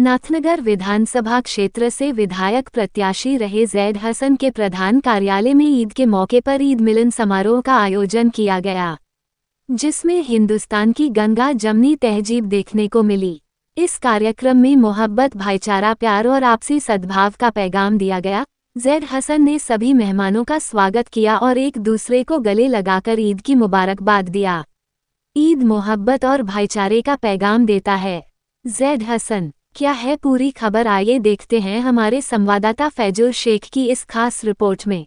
नाथनगर विधानसभा क्षेत्र से विधायक प्रत्याशी रहे जैद हसन के प्रधान कार्यालय में ईद के मौके पर ईद मिलन समारोह का आयोजन किया गया, जिसमें हिंदुस्तान की गंगा जमनी तहजीब देखने को मिली। इस कार्यक्रम में मोहब्बत, भाईचारा, प्यार और आपसी सद्भाव का पैगाम दिया गया। जैद हसन ने सभी मेहमानों का स्वागत किया और एक दूसरे को गले लगाकर ईद की मुबारकबाद दिया। ईद मोहब्बत और भाईचारे का पैगाम देता है। जैद हसन, क्या है पूरी खबर, आइए देखते हैं हमारे संवाददाता फैजुल शेख की इस खास रिपोर्ट में।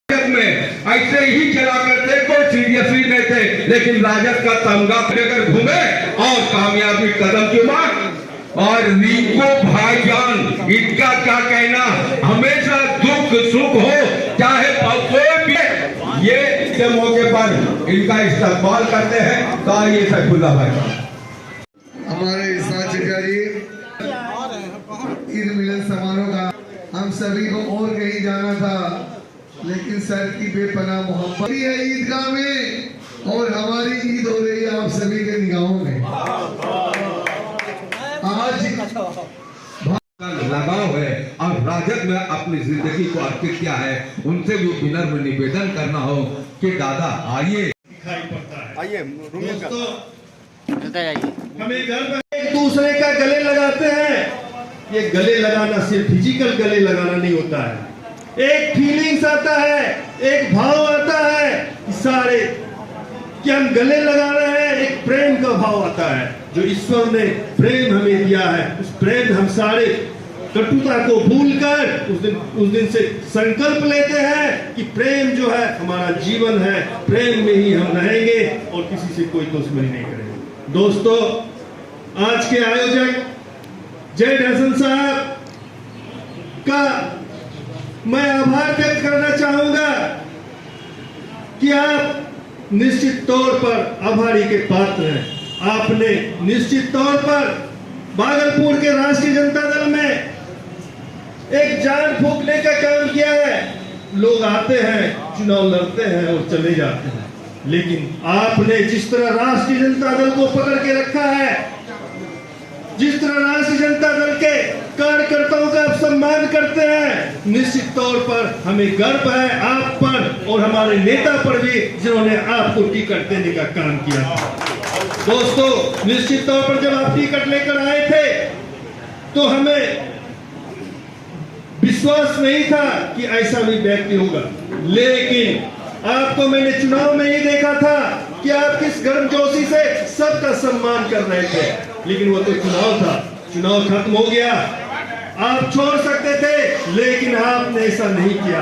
ऐसे ही चला करते, कोई सीरियसली नहीं थे, लेकिन राजद का तमगा लेकर घूमे और कामयाबी कदम की मांग। और रिंको भाईजान, इनका क्या कहना, हमेशा दुख सुख हो चाहे कोई भी, ये के मौके पर इनका इस्तेमाल करते हैं। तो ये सैफुल्लाह भाई हमारे साथी ईद मिलन समारोह का हम सभी को और कहीं जाना था, लेकिन सर की बेपनाह मोहब्बत है ईदगाह में और हमारी ईद हो रही है आप सभी के निगाहों में। आज लगाव है और राजद में अपनी जिंदगी को अर्पित किया है। उनसे भी विनम्र निवेदन करना हो कि दादा आइए, दिखाई पड़ता है। आइए दोस्तों, हमें गर्व है, एक दूसरे का गले लगाते हैं। ये गले लगाना सिर्फ फिजिकल गले लगाना नहीं होता है, एक फीलिंग्स आता है, एक भाव आता है सारे कि हम गले लगा रहे हैं। एक प्रेम का भाव आता है जो ईश्वर ने प्रेम हमें दिया है। उस प्रेम हम सारे कटुता को भूलकर उस दिन से संकल्प लेते हैं कि प्रेम जो है हमारा जीवन है, प्रेम में ही हम रहेंगे और किसी से कोई दुश्मनी नहीं करेंगे। दोस्तों, आज के आयोजक जैद हसन साहब का मैं आभार व्यक्त करना चाहूंगा कि आप निश्चित तौर पर आभारी के पात्र हैं। आपने निश्चित तौर पर भागलपुर के राष्ट्रीय जनता दल में एक जान फूंकने का काम किया है। लोग आते हैं, चुनाव लड़ते हैं और चले जाते हैं, लेकिन आपने जिस तरह राष्ट्रीय जनता दल को पकड़ के रखा है, जिस तरह राष्ट्रीय जनता दल के कार्यकर्ताओं का आप सम्मान करते हैं, निश्चित तौर पर हमें गर्व है आप पर और हमारे नेता पर भी जिन्होंने आपको टिकट देने का काम किया था। दोस्तों, निश्चित तौर पर जब आप टिकट लेकर आए थे तो हमें विश्वास नहीं था कि ऐसा भी व्यक्ति होगा, लेकिन आपको मैंने चुनाव में ही देखा था कि आप किस गर्मजोशी से सबका सम्मान कर रहे थे। लेकिन वो तो चुनाव था, चुनाव खत्म हो गया, आप छोड़ सकते थे, लेकिन आपने ऐसा नहीं किया।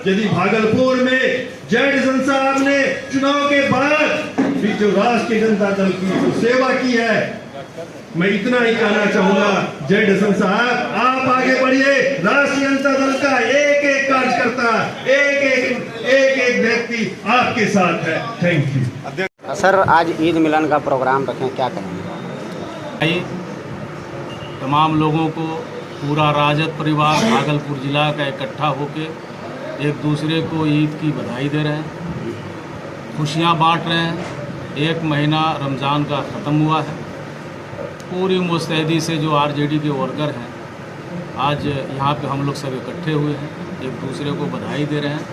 यदि भागलपुर में जैद हसन साहब ने चुनाव के बाद भी जो राष्ट्रीय जनता दल की जो सेवा की है, मैं इतना ही कहना चाहूंगा, जैद हसन साहब आप आगे बढ़िए। राष्ट्रीय जनता दल का एक एक कार्यकर्ता, एक एक व्यक्ति आपके साथ है। Thank you sir. आज ईद मिलन का प्रोग्राम रखें, क्या करेंगे? तमाम लोगों को, पूरा राजद परिवार भागलपुर जिला का इकट्ठा होकर एक दूसरे को ईद की बधाई दे रहे हैं, खुशियां बांट रहे हैं। एक महीना रमज़ान का ख़त्म हुआ है, पूरी मुस्तैदी से जो आरजेडी के वर्कर हैं आज यहाँ पे हम लोग सब इकट्ठे हुए हैं, एक दूसरे को बधाई दे रहे हैं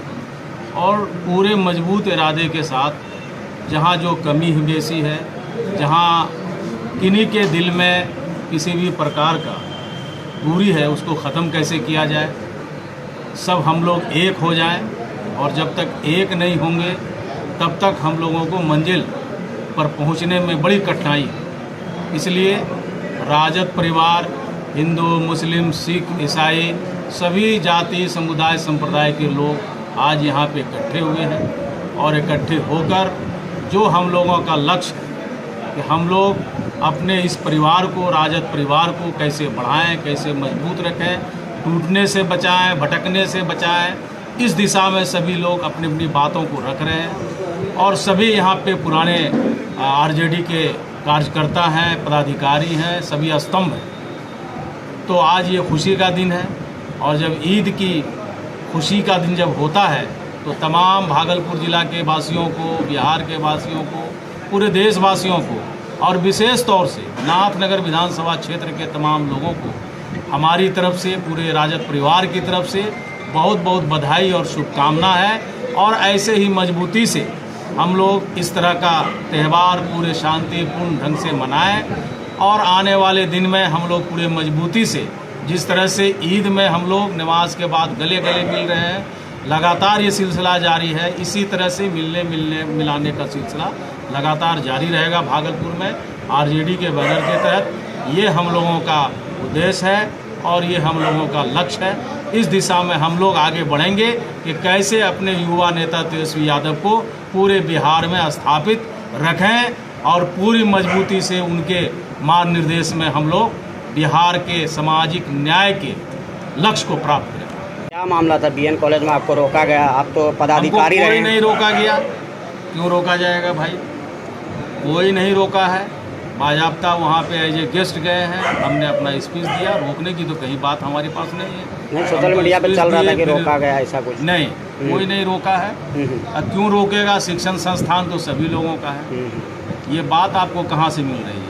और पूरे मजबूत इरादे के साथ जहाँ जो कमी बेसी है, जहाँ किन्हीं के दिल में किसी भी प्रकार का दूरी है, उसको ख़त्म कैसे किया जाए, सब हम लोग एक हो जाएं। और जब तक एक नहीं होंगे तब तक हम लोगों को मंजिल पर पहुंचने में बड़ी कठिनाई है। इसलिए राजद परिवार हिंदू, मुस्लिम, सिख, ईसाई सभी जाति, समुदाय, संप्रदाय के लोग आज यहाँ पे इकट्ठे हुए हैं और इकट्ठे होकर जो हम लोगों का लक्ष्य है कि हम लोग अपने इस परिवार को, राजद परिवार को कैसे बढ़ाएं, कैसे मजबूत रखें, टूटने से बचाएं, भटकने से बचाएं, इस दिशा में सभी लोग अपनी अपनी बातों को रख रहे हैं। और सभी यहाँ पे पुराने आरजेडी के कार्यकर्ता हैं, पदाधिकारी हैं, सभी स्तंभ हैं। तो आज ये खुशी का दिन है और जब ईद की खुशी का दिन जब होता है तो तमाम भागलपुर ज़िला के वासियों को, बिहार के वासियों को पूरे देशवासियों को और विशेष तौर से नाथनगर विधानसभा क्षेत्र के तमाम लोगों को हमारी तरफ से, पूरे राजद परिवार की तरफ से बहुत बहुत बधाई और शुभकामना है। और ऐसे ही मजबूती से हम लोग इस तरह का त्यौहार पूरे शांतिपूर्ण ढंग से मनाएं और आने वाले दिन में हम लोग पूरे मजबूती से, जिस तरह से ईद में हम लोग नमाज के बाद गले गले मिल रहे हैं, लगातार ये सिलसिला जारी है, इसी तरह से मिलाने का सिलसिला लगातार जारी रहेगा। भागलपुर में आरजेडी के बैनर के तहत ये हम लोगों का उद्देश्य है और ये हम लोगों का लक्ष्य है। इस दिशा में हम लोग आगे बढ़ेंगे कि कैसे अपने युवा नेता तेजस्वी यादव को पूरे बिहार में स्थापित रखें और पूरी मजबूती से उनके मार्ग निर्देश में हम लोग बिहार के सामाजिक न्याय के लक्ष्य को प्राप्त करें। क्या मामला था बीएन कॉलेज में आपको रोका गया? आप तो पदाधिकारी रहे। कोई नहीं रोका गया। क्यों रोका जाएगा भाई? कोई नहीं रोका है। बाजाबता वहाँ पे एज ए गेस्ट गए हैं, हमने अपना स्पीच दिया। रोकने की तो कहीं बात हमारे पास नहीं है। नहीं, सोशल मीडिया पे चल रहा था कि रोका गया, ऐसा कुछ नहीं। कोई नहीं रोका है। अब क्यों रोकेगा? शिक्षण संस्थान तो सभी लोगों का है। ये बात आपको कहाँ से मिल रही है?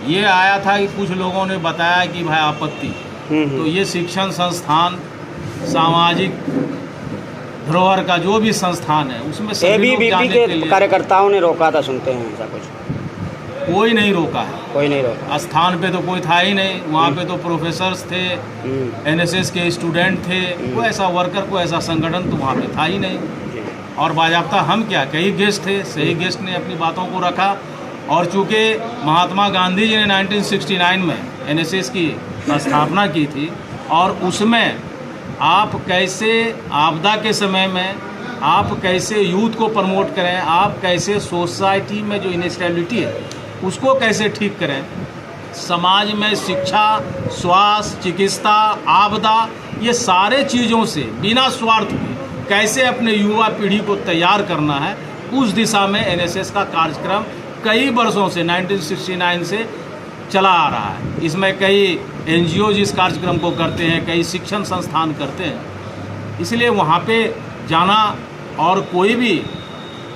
ये आया था कि कुछ लोगों ने बताया कि भाई आपत्ति, तो ये शिक्षण संस्थान सामाजिक धरोहर का जो भी संस्थान है उसमें सभी लोग जाने के लिए कार्यकर्ताओं ने रोका था, सुनते हैं ऐसा कुछ? कोई नहीं रोका है। कोई नहीं रोका। स्थान पे तो कोई था ही नहीं। वहाँ पे तो प्रोफेसर्स थे, एनएसएस के स्टूडेंट थे, कोई ऐसा वर्कर, कोई ऐसा संगठन तो वहाँ पे था ही नहीं। और बाजाबता हम क्या, कई गेस्ट थे, सही गेस्ट ने अपनी बातों को रखा। और चूँकि महात्मा गांधी जी ने 1969 में एनएसएस की स्थापना की थी और उसमें आप कैसे आपदा के समय में आप कैसे यूथ को प्रमोट करें, आप कैसे सोसाइटी में जो इनस्टेबिलिटी है उसको कैसे ठीक करें, समाज में शिक्षा, स्वास्थ्य, चिकित्सा, आपदा, ये सारे चीज़ों से बिना स्वार्थ के कैसे अपने युवा पीढ़ी को तैयार करना है, उस दिशा में एनएसएस का कार्यक्रम कई वर्षों से 1969 से चला आ रहा है। इसमें कई एनजीओ इस कार्यक्रम को करते हैं, कई शिक्षण संस्थान करते हैं। इसलिए वहाँ पे जाना और कोई भी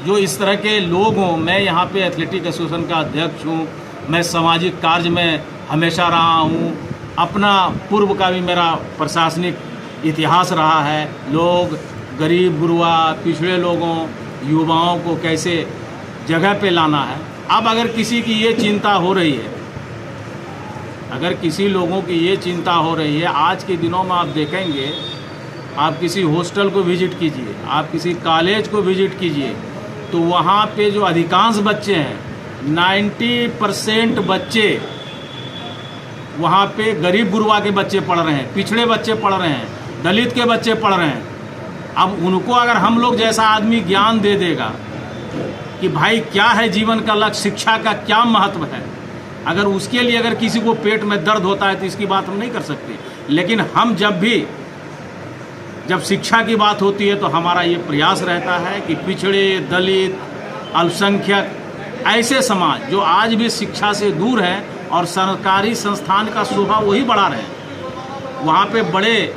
जो इस तरह के लोग हों, मैं यहाँ पे एथलेटिक एसोसिएशन का अध्यक्ष हूँ, मैं सामाजिक कार्य में हमेशा रहा हूँ, अपना पूर्व का भी मेरा प्रशासनिक इतिहास रहा है। लोग गरीब गुरबा, पिछड़े लोगों, युवाओं को कैसे जगह पे लाना है। अब अगर किसी की ये चिंता हो रही है, अगर किसी लोगों की ये चिंता हो रही है, आज के दिनों में आप देखेंगे, आप किसी हॉस्टल को विजिट कीजिए, आप किसी कॉलेज को विजिट कीजिए, तो वहाँ पे जो अधिकांश बच्चे हैं, 90% बच्चे वहाँ पे गरीब गुरबा के बच्चे पढ़ रहे हैं, पिछड़े बच्चे पढ़ रहे हैं, दलित के बच्चे पढ़ रहे हैं। अब उनको अगर हम लोग जैसा आदमी ज्ञान दे देगा कि भाई क्या है जीवन का लक्ष्य, शिक्षा का क्या महत्व है, अगर उसके लिए अगर किसी को पेट में दर्द होता है तो इसकी बात हम नहीं कर सकते। लेकिन हम जब शिक्षा की बात होती है तो हमारा ये प्रयास रहता है कि पिछड़े, दलित, अल्पसंख्यक, ऐसे समाज जो आज भी शिक्षा से दूर हैं और सरकारी संस्थान का शोभा वही बढ़ा रहे हैं। वहाँ पे बड़े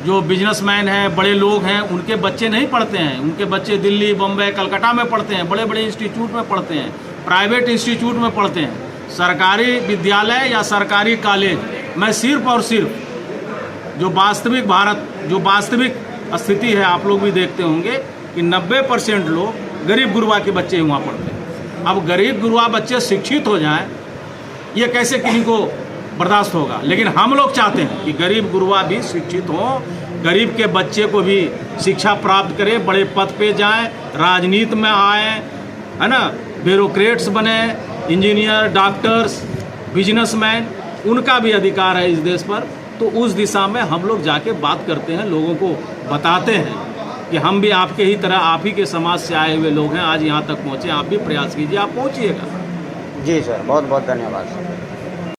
जो बिजनेसमैन हैं, बड़े लोग हैं, उनके बच्चे नहीं पढ़ते हैं, उनके बच्चे दिल्ली, बम्बई, कलकत्ता में पढ़ते हैं, बड़े बड़े इंस्टीट्यूट में पढ़ते हैं, प्राइवेट इंस्टीट्यूट में पढ़ते हैं। सरकारी विद्यालय या सरकारी कॉलेज में सिर्फ और सिर्फ जो वास्तविक स्थिति है, आप लोग भी देखते होंगे कि 90% लोग गरीब गुरबा के बच्चे वहाँ पढ़ते हैं। अब गरीब गुरबा बच्चे शिक्षित हो जाएं, ये कैसे किसी को बर्दाश्त होगा? लेकिन हम लोग चाहते हैं कि गरीब गुरबा भी शिक्षित हों, गरीब के बच्चे को भी शिक्षा प्राप्त करें, बड़े पद पे जाएं, राजनीति में आएँ, है ना, ब्यूरोक्रेट्स बने, इंजीनियर, डॉक्टर्स, बिजनेसमैन, उनका भी अधिकार है इस देश पर। तो उस दिशा में हम लोग जाके बात करते हैं, लोगों को बताते हैं कि हम भी आपके ही तरह, आप ही के समाज से आए हुए लोग हैं, आज यहाँ तक पहुँचे, आप भी प्रयास कीजिए, आप पहुँचिएगा। जी सर, बहुत बहुत धन्यवाद सर।